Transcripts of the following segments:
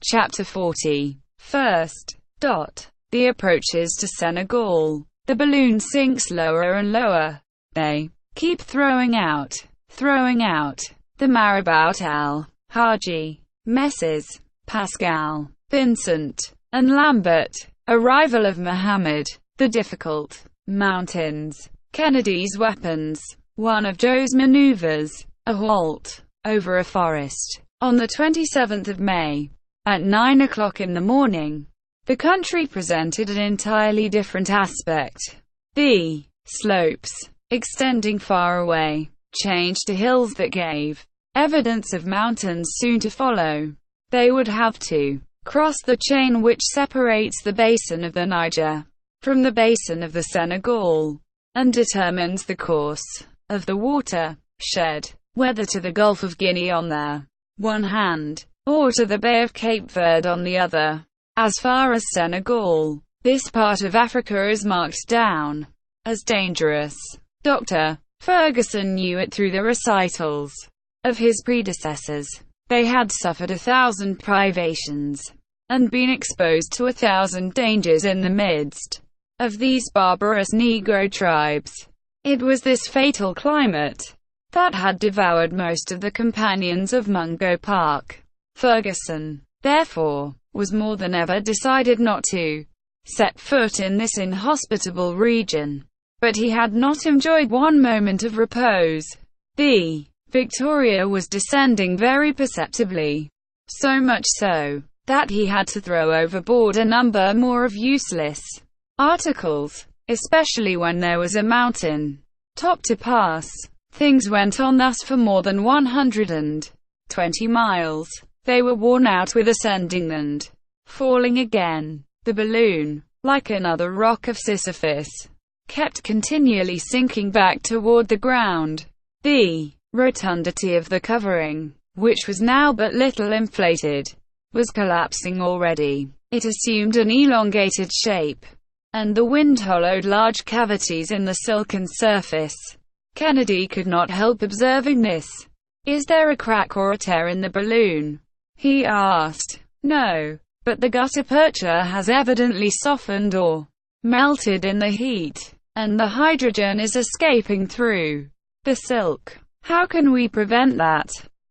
Chapter 40. First. The approaches to Senegal. The balloon sinks lower and lower. They keep throwing out. The marabout Al-Haji, Messrs. Pascal, Vincent, and Lambert. Arrival of Muhammad. The difficult mountains. Kennedy's weapons. One of Joe's maneuvers. A halt over a forest. On the 27th of May. At 9 o'clock in the morning, the country presented an entirely different aspect. The slopes, extending far away, changed to hills that gave evidence of mountains soon to follow. They would have to cross the chain which separates the basin of the Niger from the basin of the Senegal, and determines the course of the watershed, whether to the Gulf of Guinea on their one hand, or to the Bay of Cape Verde on the other. As far as Senegal, this part of Africa is marked down as dangerous. Dr. Ferguson knew it through the recitals of his predecessors. They had suffered 1,000 privations, and been exposed to 1,000 dangers in the midst of these barbarous Negro tribes. It was this fatal climate that had devoured most of the companions of Mungo Park. Ferguson, therefore, was more than ever decided not to set foot in this inhospitable region. But he had not enjoyed one moment of repose. The Victoria was descending very perceptibly, so much so that he had to throw overboard a number more of useless articles, especially when there was a mountain top to pass. Things went on thus for more than 120 miles. They were worn out with ascending and falling again. The balloon, like another rock of Sisyphus, kept continually sinking back toward the ground. The rotundity of the covering, which was now but little inflated, was collapsing already. It assumed an elongated shape, and the wind hollowed large cavities in the silken surface. Kennedy could not help observing this. "Is there a crack or a tear in the balloon?" he asked. "No, but the gutta percha has evidently softened or melted in the heat, and the hydrogen is escaping through the silk. How can we prevent that?"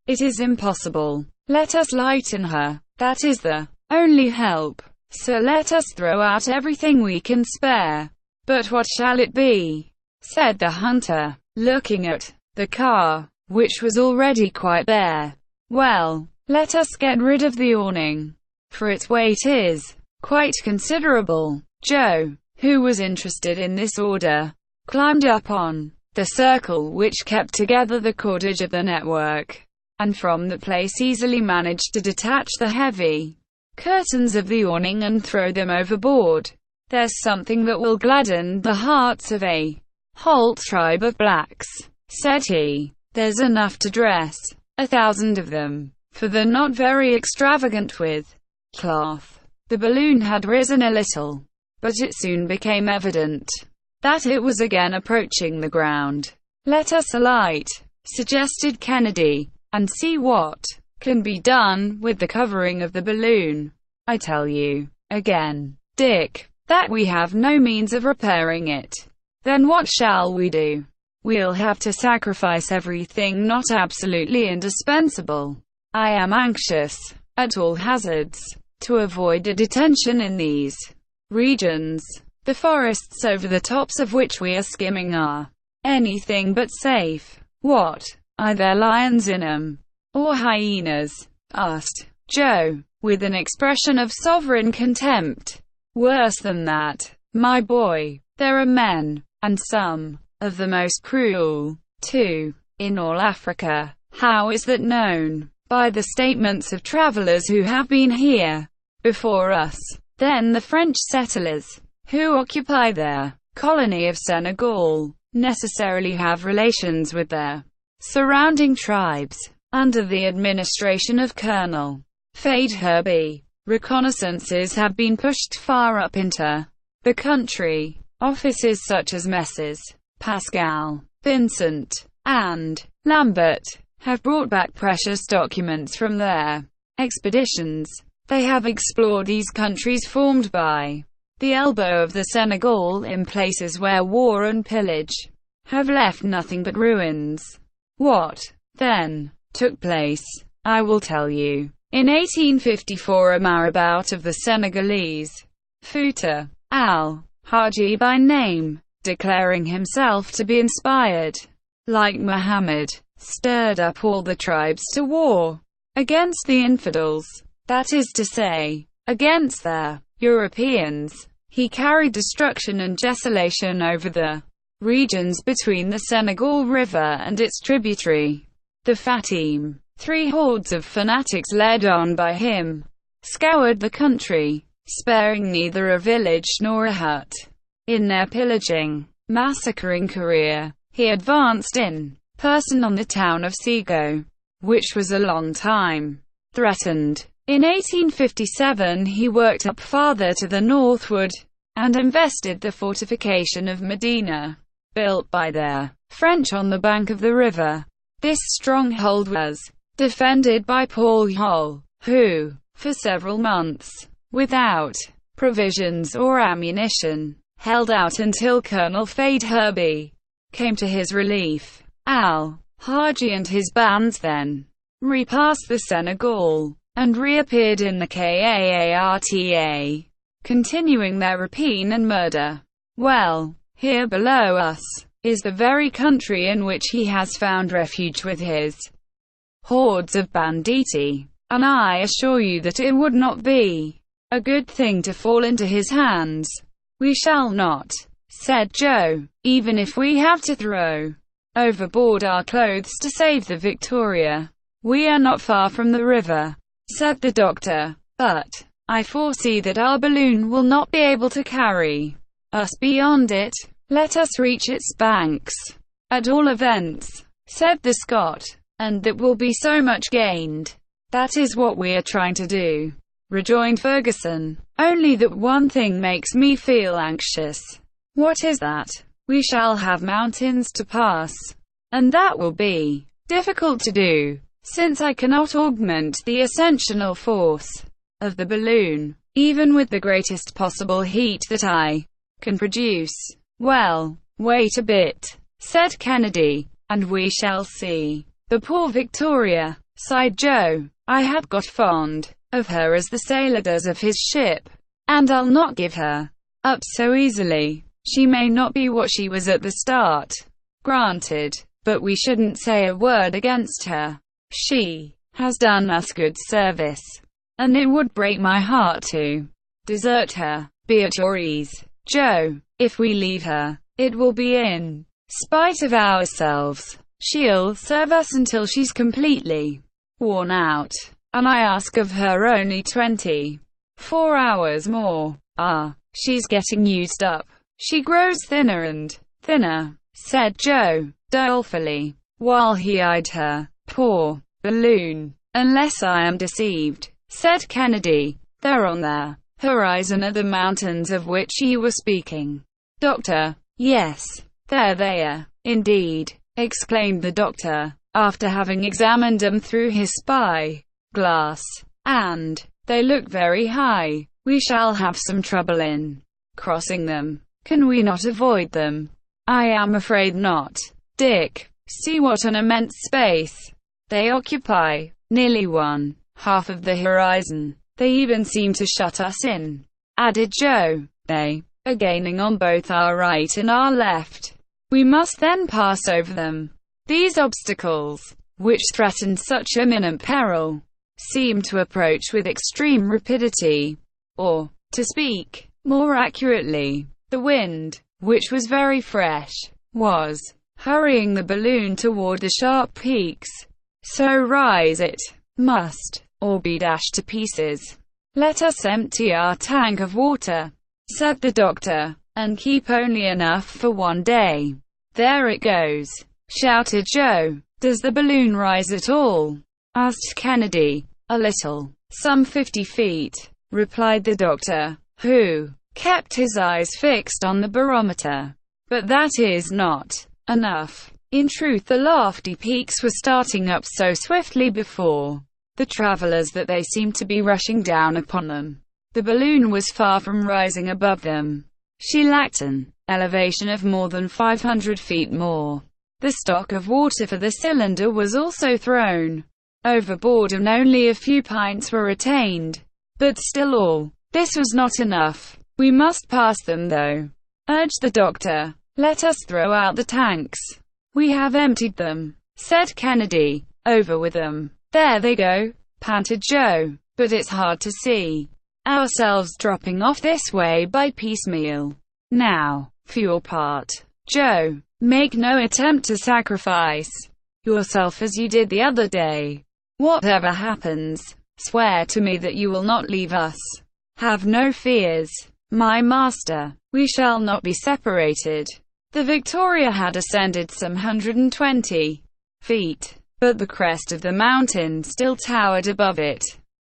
"It is impossible. Let us lighten her. That is the only help. So let us throw out everything we can spare." "But what shall it be?" said the hunter, looking at the car, which was already quite bare. "Well, let us get rid of the awning, for its weight is quite considerable." Joe, who was interested in this order, climbed up on the circle which kept together the cordage of the network, and from the place easily managed to detach the heavy curtains of the awning and throw them overboard. "There's something that will gladden the hearts of a whole tribe of blacks," said he. "There's enough to dress 1,000 of them, for the not very extravagant with cloth." The balloon had risen a little, but it soon became evident that it was again approaching the ground. "Let us alight," suggested Kennedy, "and see what can be done with the covering of the balloon. I tell you, again, Dick, that we have no means of repairing it." "Then what shall we do?" "We'll have to sacrifice everything not absolutely indispensable. I am anxious, at all hazards, to avoid a detention in these regions. The forests over the tops of which we are skimming are anything but safe." "What, are there lions in 'em? Or hyenas?" asked Joe, with an expression of sovereign contempt. "Worse than that, my boy. There are men, and some of the most cruel, too, in all Africa." "How is that known?" "By the statements of travelers who have been here before us." "Then the French settlers, who occupy their colony of Senegal, necessarily have relations with their surrounding tribes. Under the administration of Colonel Faidherbe, reconnaissances have been pushed far up into the country. Officers such as Messrs. Pascal, Vincent, and Lambert have brought back precious documents from their expeditions. They have explored these countries formed by the elbow of the Senegal in places where war and pillage have left nothing but ruins. What, then, took place? I will tell you. In 1854, a marabout of the Senegalese, Fouta al-Haji by name, declaring himself to be inspired, like Muhammad, stirred up all the tribes to war against the infidels, that is to say, against the Europeans. He carried destruction and desolation over the regions between the Senegal River and its tributary, the Fatim. 3 hordes of fanatics led on by him scoured the country, sparing neither a village nor a hut. In their pillaging, massacring career, he advanced in person on the town of Sego, which was a long time threatened. In 1857 he worked up farther to the northward, and invested the fortification of Medina, built by the French on the bank of the river. This stronghold was defended by Paul Hull, who, for several months, without provisions or ammunition, held out until Colonel Fade Herbie came to his relief. Al-Haji and his bands then repassed the Senegal, and reappeared in the Kaarta, continuing their rapine and murder. Well, here below us is the very country in which he has found refuge with his hordes of banditti, and I assure you that it would not be a good thing to fall into his hands. We shall not, said Joe, even if we have to throw overboard our clothes to save the Victoria. We are not far from the river, said the doctor, but I foresee that our balloon will not be able to carry us beyond it. Let us reach its banks, at all events, said the Scot, and that will be so much gained. That is what we are trying to do, rejoined Ferguson. Only that one thing makes me feel anxious. What is that? We shall have mountains to pass, and that will be difficult to do, since I cannot augment the ascensional force of the balloon, even with the greatest possible heat that I can produce. Well, wait a bit, said Kennedy, and we shall see. The poor Victoria, sighed Joe. I have got fond of her as the sailor does of his ship, and I'll not give her up so easily. She may not be what she was at the start, granted, but we shouldn't say a word against her. She has done us good service, and it would break my heart to desert her. Be at your ease, Joe. If we leave her, it will be in spite of ourselves. She'll serve us until she's completely worn out, and I ask of her only 24 hours more. She's getting used up. She grows thinner and thinner, said Joe, dolefully, while he eyed her. Poor balloon. Unless I am deceived, said Kennedy, there on the horizon are the mountains of which you were speaking. Doctor, yes, there they are, indeed, exclaimed the doctor, after having examined them through his spy glass, and they look very high. We shall have some trouble in crossing them. Can we not avoid them? I am afraid not, Dick. See what an immense space they occupy, nearly 1/2 of the horizon. They even seem to shut us in, added Joe. They are gaining on both our right and our left. We must then pass over them. These obstacles, which threatened such imminent peril, seemed to approach with extreme rapidity, or, to speak more accurately, the wind, which was very fresh, was hurrying the balloon toward the sharp peaks. So rise it must, or be dashed to pieces. Let us empty our tank of water, said the doctor, and keep only enough for one day. There it goes, shouted Joe. Does the balloon rise at all? Asked Kennedy. A little. Some 50 feet, replied the doctor, who kept his eyes fixed on the barometer. But that is not enough. In truth, the lofty peaks were starting up so swiftly before the travelers that they seemed to be rushing down upon them. The balloon was far from rising above them. She lacked an elevation of more than 500 feet more. The stock of water for the cylinder was also thrown overboard and only a few pints were retained. But still all this was not enough. "We must pass them though," urged the doctor. "Let us throw out the tanks." "We have emptied them," said Kennedy. "Over with them." "There they go," panted Joe. "But it's hard to see ourselves dropping off this way by piecemeal. Now, for your part, Joe, make no attempt to sacrifice yourself as you did the other day. Whatever happens, swear to me that you will not leave us. Have no fears, my master. We shall not be separated." The Victoria had ascended some 120 feet, but the crest of the mountain still towered above it.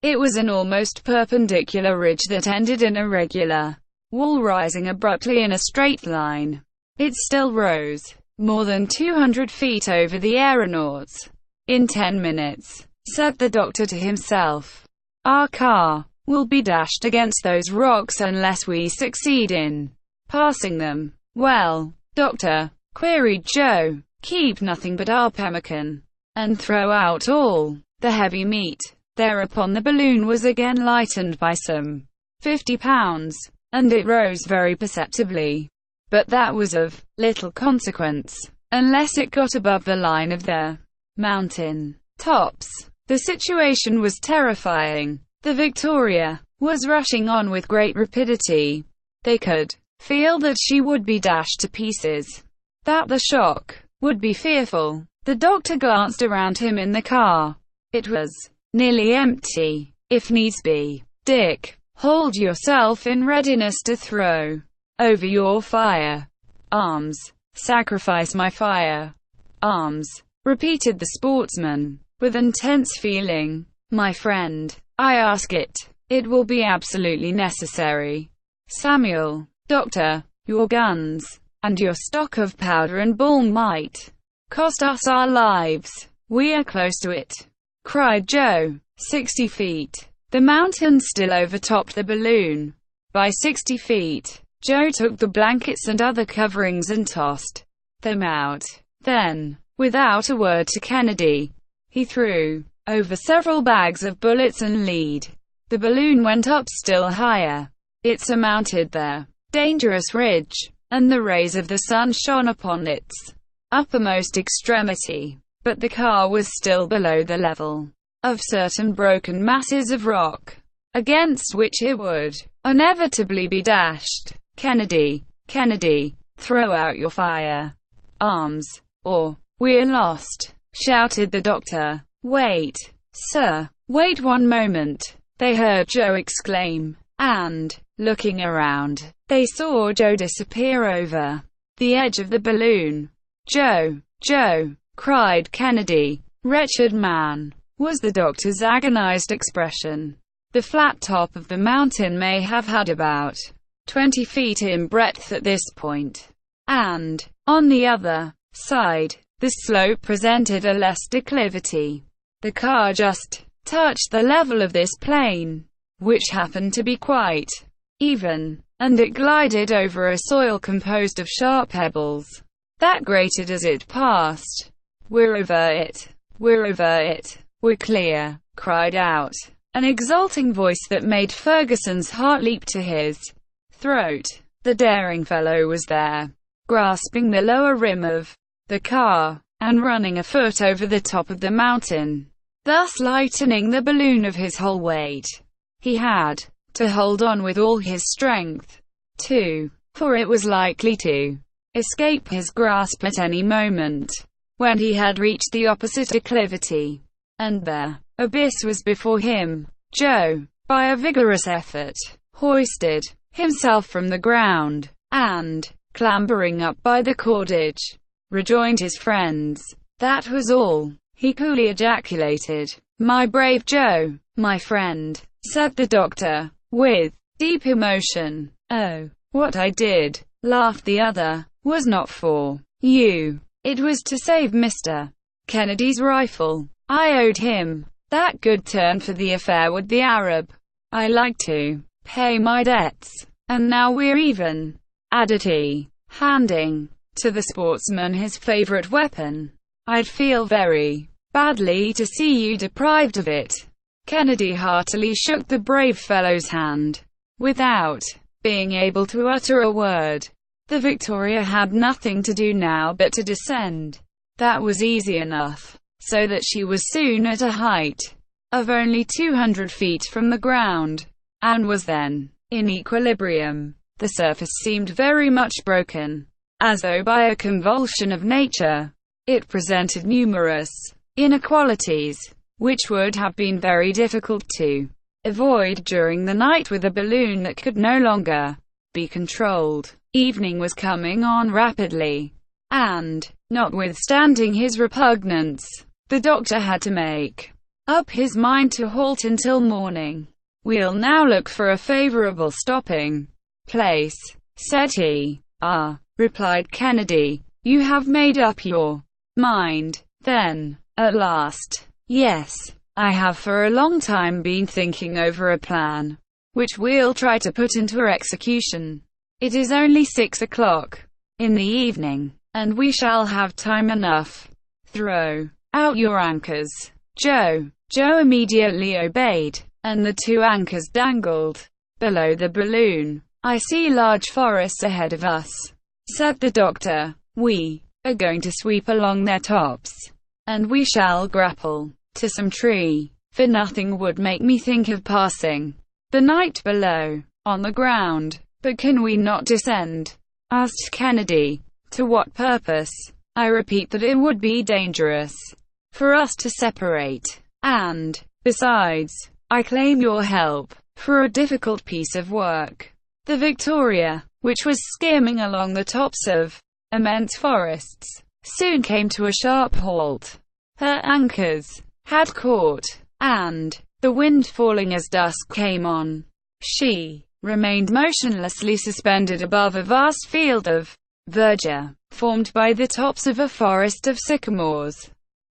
It was an almost perpendicular ridge that ended in a regular wall rising abruptly in a straight line. It still rose more than 200 feet over the aeronauts. "In 10 minutes, said the doctor to himself, "our car will be dashed against those rocks unless we succeed in passing them." "Well, doctor," queried Joe, "keep nothing but our pemmican, and throw out all the heavy meat." Thereupon the balloon was again lightened by some 50 pounds, and it rose very perceptibly. But that was of little consequence, unless it got above the line of the mountain tops. The situation was terrifying. The Victoria was rushing on with great rapidity. They could feel that she would be dashed to pieces, that the shock would be fearful. The doctor glanced around him in the car. It was nearly empty. "If needs be, Dick, hold yourself in readiness to throw over your fire arms." "Sacrifice my fire arms," repeated the sportsman, with intense feeling. "My friend, I ask it. It will be absolutely necessary. Samuel." "Doctor, your guns and your stock of powder and ball might cost us our lives." "We are close to it," cried Joe. 60 feet. The mountain still overtopped the balloon by 60 feet. Joe took the blankets and other coverings and tossed them out. Then, without a word to Kennedy, he threw over several bags of bullets and lead. The balloon went up still higher. It surmounted the dangerous ridge, and the rays of the sun shone upon its uppermost extremity. But the car was still below the level of certain broken masses of rock, against which it would inevitably be dashed. "Kennedy, Kennedy, throw out your fire arms, or we're lost," shouted the doctor. "Wait, sir, wait one moment," they heard Joe exclaim, and, looking around, they saw Joe disappear over the edge of the balloon. "Joe, Joe," cried Kennedy. "Wretched man," was the doctor's agonized expression. The flat top of the mountain may have had about 20 feet in breadth at this point, and, on the other side, the slope presented a less declivity. The car just touched the level of this plane, which happened to be quite even, and it glided over a soil composed of sharp pebbles that grated as it passed. "We're over it! We're over it! We're clear!" cried out an exulting voice that made Ferguson's heart leap to his throat. The daring fellow was there, grasping the lower rim of the car, and running afoot over the top of the mountain, thus lightening the balloon of his whole weight. He had to hold on with all his strength, too, for it was likely to escape his grasp at any moment. When he had reached the opposite declivity, and the abyss was before him, Joe, by a vigorous effort, hoisted himself from the ground, and, clambering up by the cordage, rejoined his friends. "That was all," he coolly ejaculated. "My brave Joe, my friend," said the doctor, with deep emotion. "Oh, what I did," laughed the other, "was not for you. It was to save Mr. Kennedy's rifle. I owed him That good turn for the affair with the Arab. I like to pay my debts. And now we're even, added he, handing to the sportsman his favorite weapon. I'd feel very badly to see you deprived of it. Kennedy heartily shook the brave fellow's hand, without being able to utter a word. The Victoria had nothing to do now but to descend. That was easy enough, so that she was soon at a height of only 200 feet from the ground, and was then in equilibrium. The surface seemed very much broken, as though by a convulsion of nature. It presented numerous inequalities, which would have been very difficult to avoid during the night with a balloon that could no longer be controlled. Evening was coming on rapidly, and, notwithstanding his repugnance, the doctor had to make up his mind to halt until morning. We'll now look for a favorable stopping place, said he. Ah, replied Kennedy, you have made up your mind, then, at last. Yes, I have for a long time been thinking over a plan, which we'll try to put into execution. It is only 6 o'clock in the evening, and we shall have time enough. Throw out your anchors, Joe. Joe immediately obeyed, and the 2 anchors dangled below the balloon. I see large forests ahead of us, said the doctor. We are going to sweep along their tops, and we shall grapple to some tree, for nothing would make me think of passing the night below, on the ground. But can we not descend? Asked Kennedy. To what purpose? I repeat that it would be dangerous for us to separate. And, besides, I claim your help for a difficult piece of work. The Victoria, which was skimming along the tops of immense forests, soon came to a sharp halt. Her anchors had caught, and, the wind falling as dusk came on, she remained motionlessly suspended above a vast field of verdure, formed by the tops of a forest of sycamores.